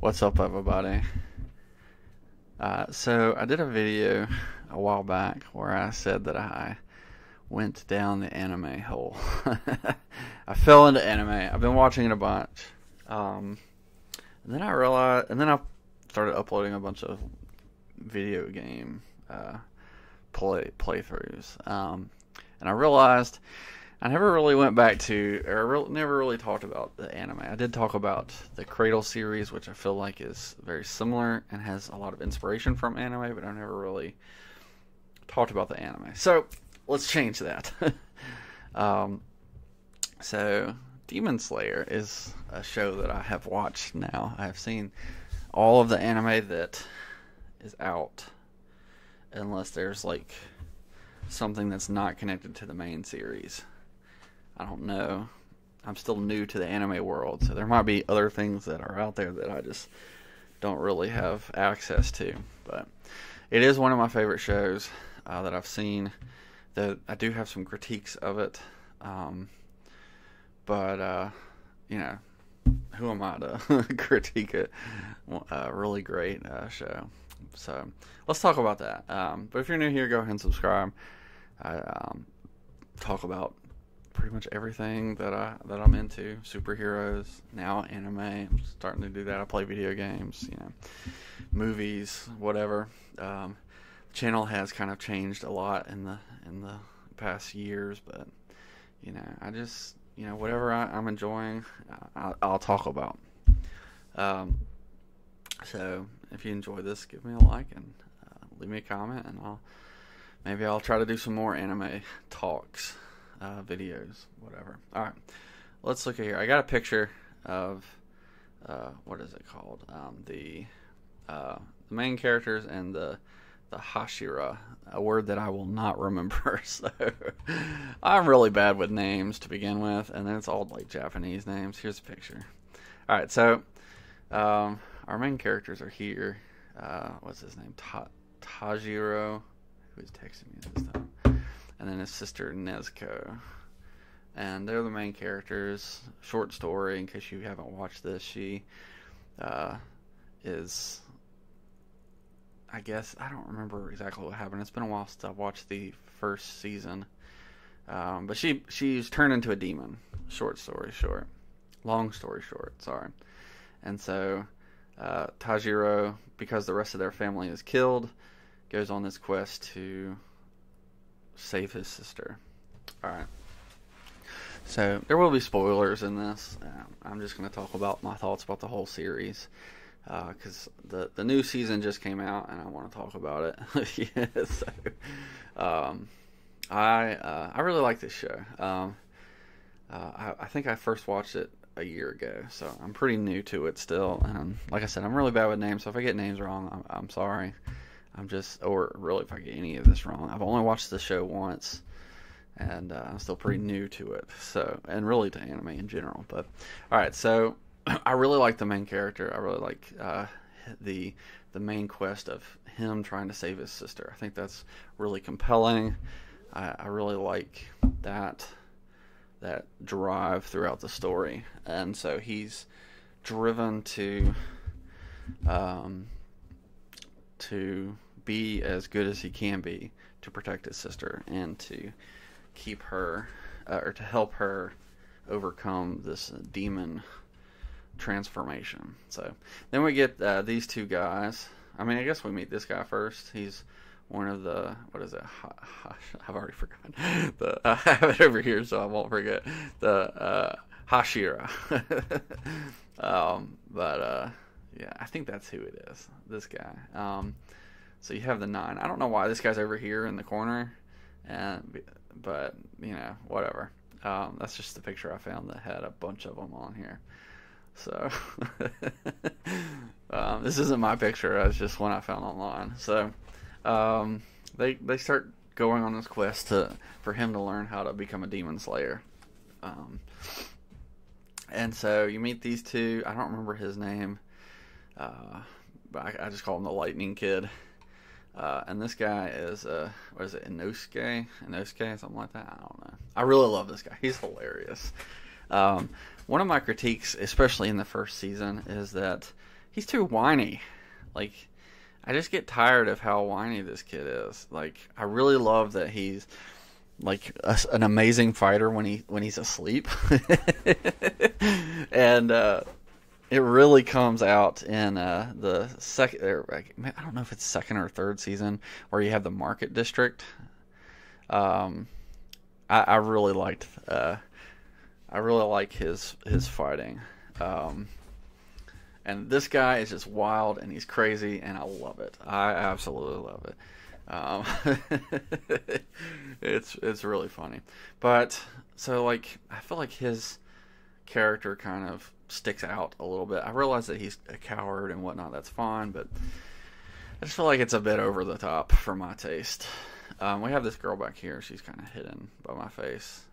What's up, everybody? So I did a video a while back where I said that I went down the anime hole. I fell into anime. I've been watching it a bunch. And then I realized, and then I started uploading a bunch of video game playthroughs. And I realized I never really went back to, or never really talked about the anime. I did talk about the Cradle series, which I feel like is very similar and has a lot of inspiration from anime, but I never really talked about the anime. So let's change that. So Demon Slayer is a show that I have watched now. I have seen all of the anime that is out, unless there's like something that's not connected to the main series. I don't know. I'm still new to the anime world, so there might be other things that are out there that I just don't really have access to. But it is one of my favorite shows that I've seen. I do have some critiques of it, but you know, who am I to critique a really great show? So let's talk about that. But if you're new here, go ahead and subscribe. I talk about pretty much everything that I'm into. Superheroes, now anime. I'm starting to do that. I play video games, movies, whatever. The channel has kind of changed a lot in the past years, but I just whatever I'm enjoying, I'll talk about. So if you enjoy this, give me a like and leave me a comment, and maybe I'll try to do some more anime talks. Videos, whatever. Alright, let's look at here. I got a picture of what is it called? The main characters and the Hashira, a word that I will not remember. So I'm really bad with names to begin with, and then it's all like Japanese names. Here's a picture. Alright, so our main characters are here. What's his name? Tajiro, who's texting me this stuff. And then his sister Nezuko, and they're the main characters. Short story, in case you haven't watched this, she is, I guess, I don't remember exactly what happened. It's been a while since I watched the first season, but she's turned into a demon. Short story short, long story short, sorry. And so Tajiro, because the rest of their family is killed, goes on this quest to save his sister. Alright. So, there will be spoilers in this. I'm just going to talk about my thoughts about the whole series. Because the new season just came out, and I want to talk about it. Yeah, so, I really like this show. I think I first watched it a year ago, so I'm pretty new to it still. And like I said, I'm really bad with names, so if I get names wrong, I'm sorry. Or really if I get any of this wrong. I've only watched the show once, and I'm still pretty new to it. So, and really to anime in general. But, alright, so I really like the main character. I really like the main quest of him trying to save his sister. I think that's really compelling. I really like that drive throughout the story. And so he's driven to be as good as he can be to protect his sister and to keep her, or to help her overcome this demon transformation. So then we get these two guys. I mean, I guess we meet this guy first. He's one of the, what is it? I've already forgotten. I have it over here, so I won't forget. The Hashira. Yeah, I think that's who it is. This guy. So you have the 9. I don't know why this guy's over here in the corner, but whatever. That's just the picture I found that had a bunch of them on here. So this isn't my picture. It's just one I found online. So they start going on this quest for him to learn how to become a demon slayer. And so you meet these two. I don't remember his name. But I just call him the Lightning Kid. And this guy is, what is it, Inosuke, something like that? I don't know. I really love this guy. He's hilarious. One of my critiques, especially in the first season, is that he's too whiny. Like, I just get tired of how whiny this kid is. Like, I really love that he's like an amazing fighter when he's asleep, and it really comes out in the second. I don't know if it's second or third season where you have the market district. I really liked. I really like his fighting. And this guy is just wild and he's crazy and I love it. I absolutely love it. It's really funny. But so like I feel like his character kind of sticks out a little bit. I realize that he's a coward and whatnot. That's fine, but I just feel like it's a bit over the top for my taste. We have this girl back here. She's kind of hidden by my face.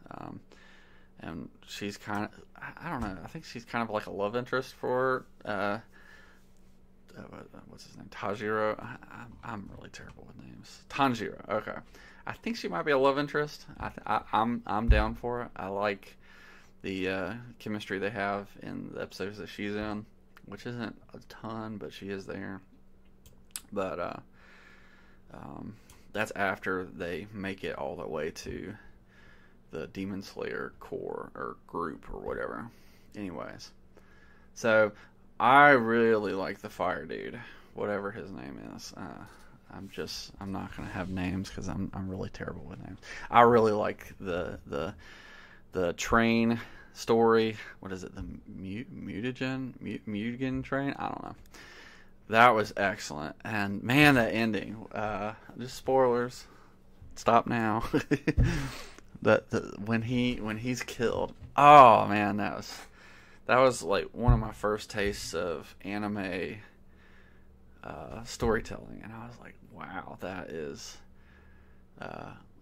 And she's kind of, I don't know, I think she's kind of like a love interest for, what's his name? Tajiro? I'm really terrible with names. Tanjiro, okay. I think she might be a love interest. I'm down for it. I like the chemistry they have in the episodes that she's in, which isn't a ton, but she is there. But that's after they make it all the way to the Demon Slayer core or group or whatever. Anyways, so I really like the fire dude, whatever his name is. I'm not gonna have names because I'm really terrible with names. I really like the train story. What is it? The mutagen train? I don't know. That was excellent, and man, that ending. Just spoilers. Stop now. When he's killed. Oh man, that was like one of my first tastes of anime storytelling, and I was like, wow, that is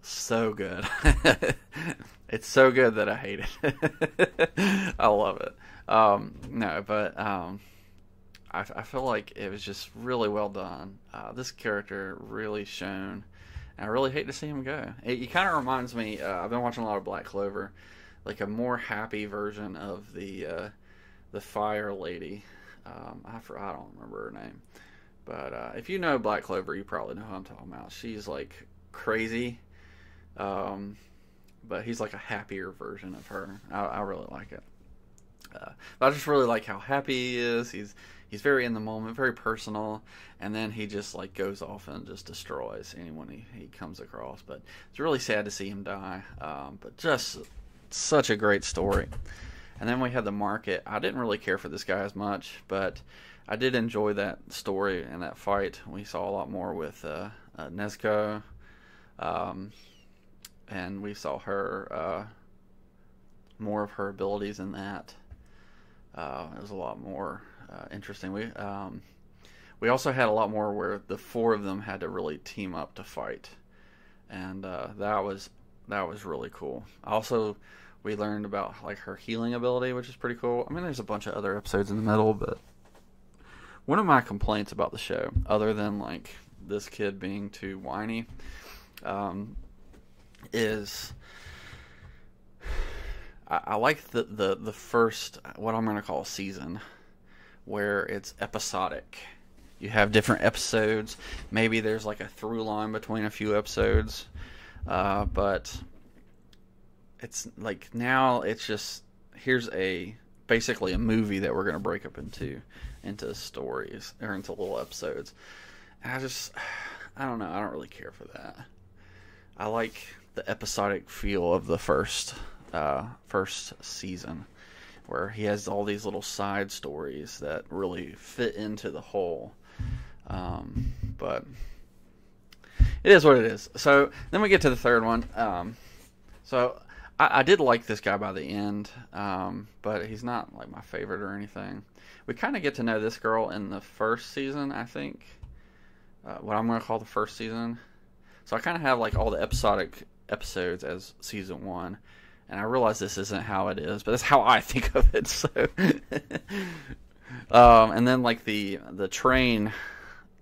so good. It's so good that I hate it. I love it. No, but I feel like it was just really well done. This character really shone. And I really hate to see him go. It kind of reminds me. I've been watching a lot of Black Clover, like a more happy version of the fire lady. I don't remember her name, but if you know Black Clover, you probably know who I'm talking about. She's like crazy, but he's like a happier version of her. I really like it. But I just really like how happy he is. He's very in the moment, very personal, and then he just like goes off and just destroys anyone he comes across. But it's really sad to see him die. But just such a great story. And then we had the market. I didn't really care for this guy as much, but I did enjoy that story and that fight. We saw a lot more with Nezuko, and we saw her more of her abilities in that. It was a lot more interesting. We also had a lot more where the four of them had to really team up to fight, and that was really cool. Also, we learned about like her healing ability, which is pretty cool. I mean, there's a bunch of other episodes in the middle, but one of my complaints about the show, other than like this kid being too whiny, is I like the first, what I'm going to call season, where it's episodic. You have different episodes. Maybe there's like a through line between a few episodes. But it's like now it's just, here's basically a movie that we're going to break up into stories or into little episodes. And I don't know. I don't really care for that. I like the episodic feel of the first season, where he has all these little side stories that really fit into the whole. But it is what it is. So then we get to the third one. So I did like this guy by the end, but he's not like my favorite or anything. We kind of get to know this girl in the first season, I think. What I'm going to call the first season. So I kind of have like all the episodic episodes as season one. And I realize this isn't how it is, but that's how I think of it. So, and then like the train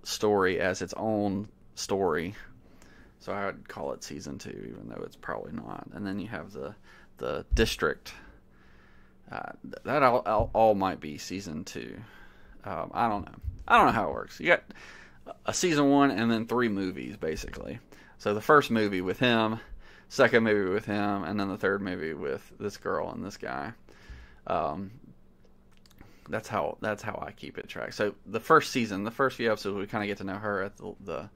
story as its own story. So I would call it season 2, even though it's probably not. And then you have the district. That all might be season 2. I don't know. I don't know how it works. You got a season 1 and then 3 movies basically. So the first movie with him, second movie with him, and then the third movie with this girl and this guy. That's how I keep it track. So the first season, the first few episodes, we kind of get to know her at the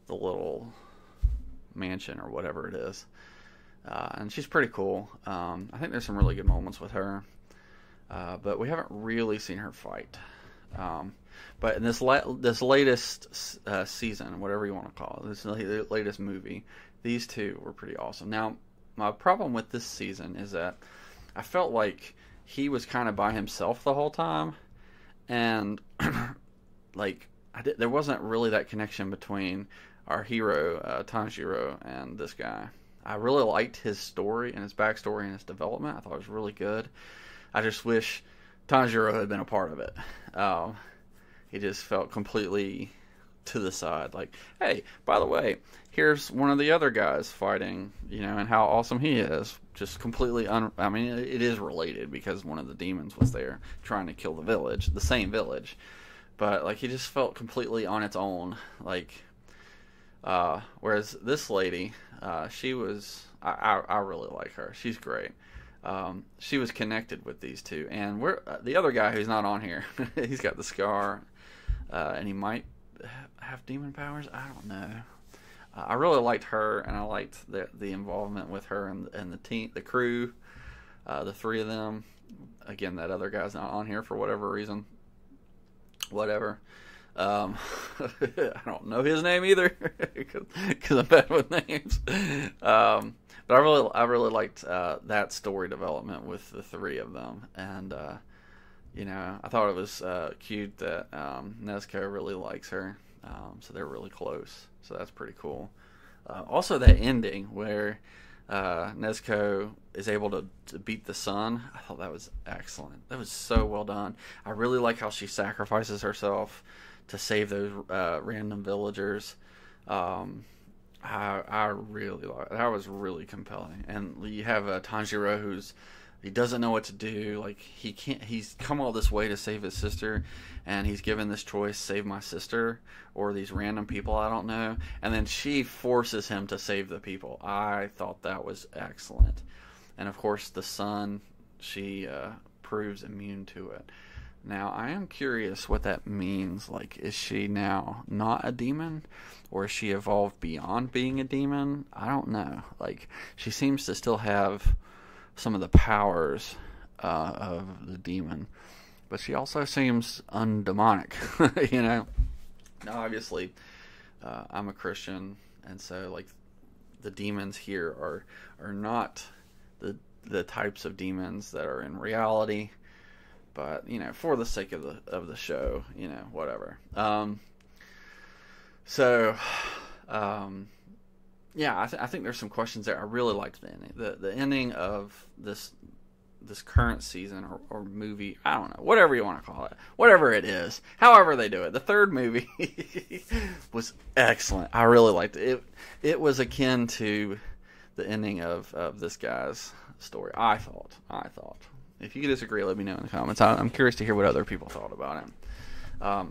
little mansion or whatever it is, and she's pretty cool. I think there's some really good moments with her, but we haven't really seen her fight. But in this latest season, whatever you want to call it, this latest movie, these two were pretty awesome. Now, my problem with this season is that I felt like he was kind of by himself the whole time, and like there wasn't really that connection between our hero Tanjiro and this guy. I really liked his story and his backstory and his development. I thought it was really good. I just wish Tanjiro had been a part of it. He just felt completely to the side. Like, hey, by the way, here's one of the other guys fighting, and how awesome he is. Just completely I mean, it is related because one of the demons was there trying to kill the same village. But, like, he just felt completely on its own. Like, whereas this lady, she was, I really like her. She's great. She was connected with these two. And the other guy who's not on here, he's got the scar, and he might have demon powers. I don't know. I really liked her, and I liked the involvement with her and the team, the crew, the three of them. Again, that other guy's not on here for whatever reason. Whatever. I don't know his name either because I'm bad with names. But I really liked that story development with the three of them, and I thought it was cute that Nezuko really likes her, so they're really close. So that's pretty cool. Also, that ending where Nezuko is able to beat the sun, I thought that was excellent. That was so well done. I really like how she sacrifices herself to save those random villagers. I really like that. Was really compelling. And you have Tanjiro he doesn't know what to do. Like, he's come all this way to save his sister, and he's given this choice: save my sister or these random people I don't know. And then she forces him to save the people. I thought that was excellent. And of course, the sun, she proves immune to it. Now, I am curious what that means. Like, is she now not a demon? Or is she evolved beyond being a demon? I don't know. Like, she seems to still have some of the powers of the demon. But she also seems undemonic, Now, obviously, I'm a Christian, and so, like, the demons here are not the types of demons that are in reality. But, for the sake of the show, whatever. Yeah, I think there's some questions there. I really liked the ending. The ending of this current season or movie, I don't know, whatever you want to call it. Whatever it is. However they do it. The third movie was excellent. I really liked it. It was akin to the ending of this guy's story, I thought. If you disagree, let me know in the comments. I'm curious to hear what other people thought about him.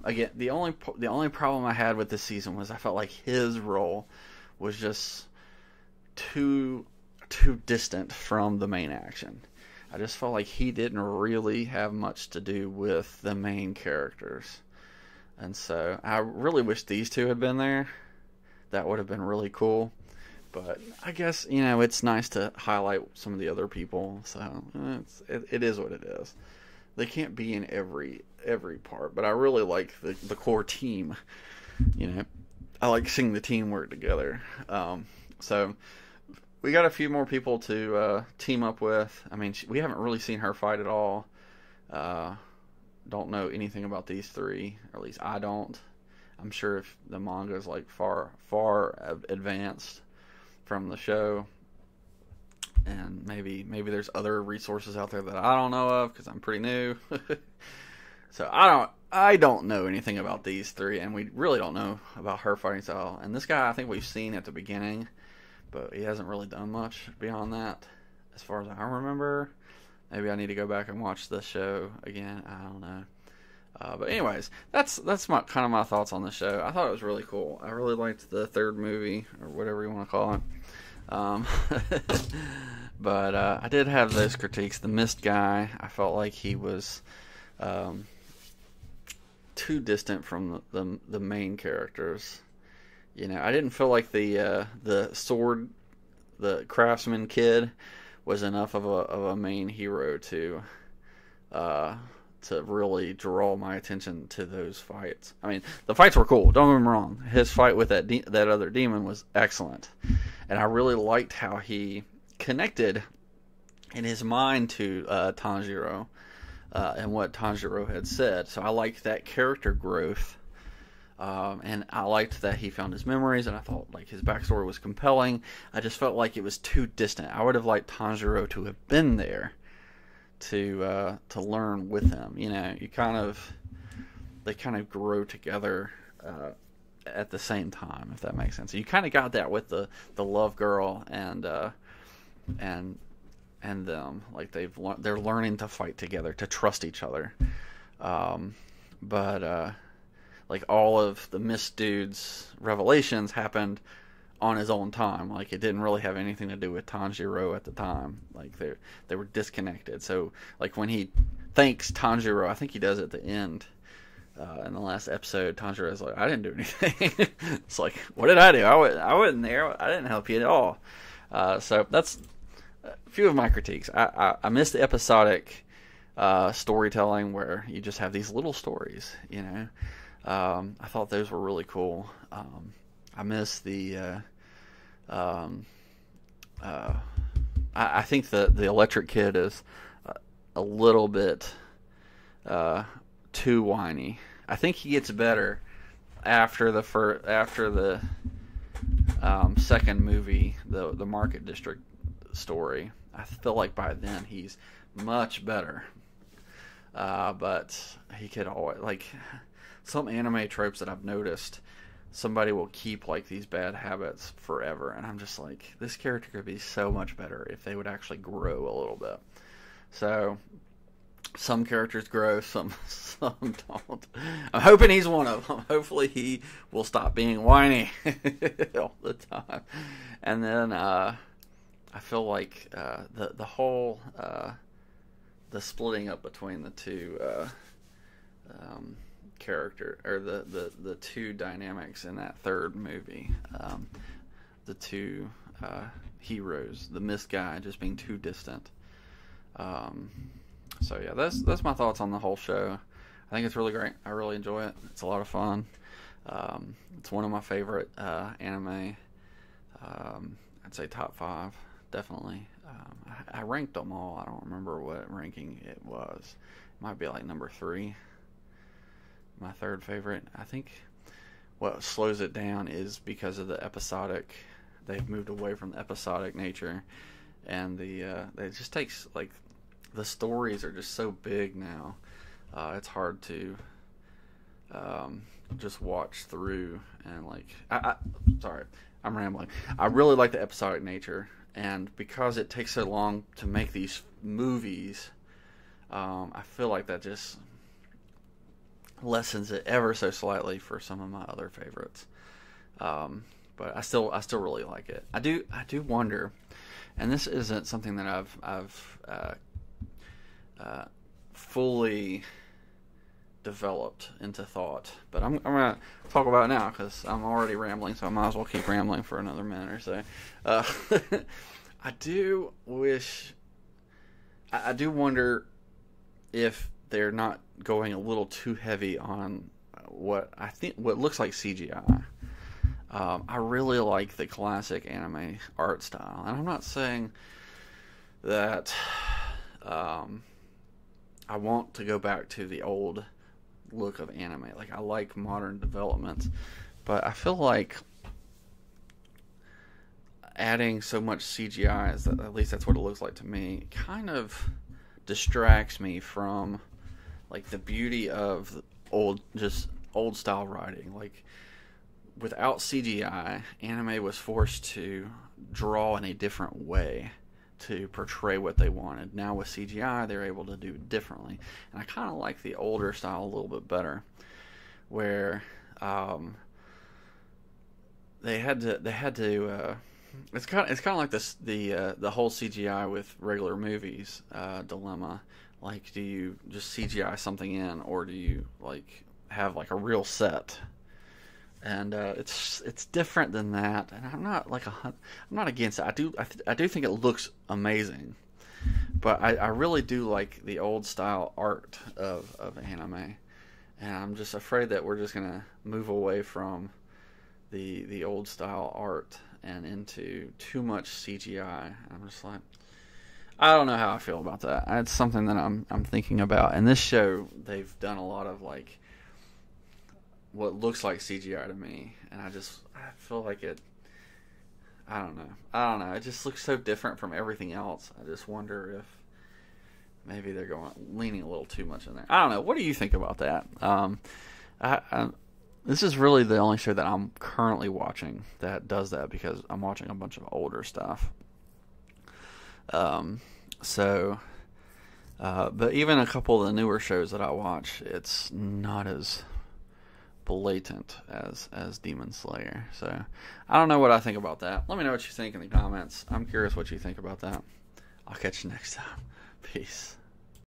Again, the only problem I had with this season was I felt like his role was just too distant from the main action. I just felt like he didn't really have much to do with the main characters. And so I really wish these two had been there. That would have been really cool. But I guess, it's nice to highlight some of the other people. So it is what it is. They can't be in every part. But I really like the core team. I like seeing the team work together. So we got a few more people to team up with. I mean, we haven't really seen her fight at all. Don't know anything about these three. Or at least I don't. I'm sure if the manga is like far advanced from the show, and maybe there's other resources out there that I don't know of because I'm pretty new. So I don't know anything about these three, and we really don't know about her fighting style. And this guy, I think we've seen at the beginning, but he hasn't really done much beyond that, as far as I remember. Maybe I need to go back and watch the show again. I don't But anyways, that's my kind of my thoughts on the show. I thought it was really cool. I really liked the third movie, or whatever you want to call it. Um, but I did have those critiques. The Mist guy, I felt like he was too distant from the main characters. You know, I didn't feel like the craftsman kid was enough of a main hero to really draw my attention to those fights. I mean, the fights were cool. Don't get me wrong. His fight with that other demon was excellent, and I really liked how he connected in his mind to Tanjiro and what Tanjiro had said. So I liked that character growth, and I liked that he found his memories, and I thought like his backstory was compelling. I just felt like it was too distant. I would have liked Tanjiro to have been there to learn with him. You know, they kind of grow together at the same time, if that makes sense. So you kind of got that with the love girl and them, like they're learning to fight together, to trust each other. But like all of the Mist dude's revelations happened on his own time. Like it didn't really have anything to do with Tanjiro at the time. Like they were disconnected. So like when he thanks Tanjiro, I think he does at the end in the last episode. Tanjiro's like, I didn't do anything. It's like, what did I do? I wasn't there. I didn't help you at all. So that's a few of my critiques. I miss the episodic storytelling where you just have these little stories. You know, I thought those were really cool. I miss the. I think the electric kid is a little bit too whiny. I think he gets better after the second movie, the Market District story. I feel like by then he's much better. But he could always, like, some anime tropes that I've noticed, somebody will keep like these bad habits forever, and I'm just like, this character could be so much better if they would actually grow a little bit. So some characters grow, some don't. I'm hoping he's one of them. Hopefully he will stop being whiny all the time. And then I feel like the whole the splitting up between the two character, or the two dynamics in that third movie, the two heroes, the Mist guy just being too distant. So yeah, that's my thoughts on the whole show. I think it's really great. I really enjoy it. It's a lot of fun. It's one of my favorite anime. I'd say top 5, definitely. I ranked them all. I don't remember what ranking it was. It might be like number 3. My third favorite. I think what slows it down is because of the episodic. They've moved away from the episodic nature, and it just takes, like, the stories are just so big now. It's hard to just watch through and, like, sorry, I'm rambling. I really like the episodic nature, and because it takes so long to make these movies, I feel like that just lessens it ever so slightly for some of my other favorites. But I still really like it. I do wonder, and this isn't something that I've fully developed into thought, but I'm gonna talk about it now because I'm already rambling, so I might as well keep rambling for another minute or so. I do wonder if they're not going a little too heavy on what looks like CGI. I really like the classic anime art style, and I'm not saying that I want to go back to the old look of anime. Like, I like modern developments, but I feel like adding so much CGI, at least that's what it looks like to me, kind of distracts me from, like, the beauty of old style writing. Like, without CGI, anime was forced to draw in a different way to portray what they wanted. Now with CGI, they're able to do it differently, and I kind of like the older style a little bit better, where they had to. It's kind of like this the whole CGI with regular movies dilemma. Like, do you just CGI something in, or do you like have like a real set? And it's different than that. And I'm not against it. I do think it looks amazing, but I really do like the old style art of anime, and I'm just afraid that we're just gonna move away from the old style art and into too much CGI. I'm just like, I don't know how I feel about that. It's something that I'm thinking about. And this show, they've done a lot of like what looks like CGI to me, and I feel like it. I don't know. It just looks so different from everything else. I just wonder if maybe they're leaning a little too much in there. I don't know. What do you think about that? This is really the only show that I'm currently watching that does that, because I'm watching a bunch of older stuff. But even a couple of the newer shows that I watch, it's not as blatant as Demon Slayer. So I don't know what I think about that. Let me know what you think in the comments. I'm curious what you think about that. I'll catch you next time. Peace.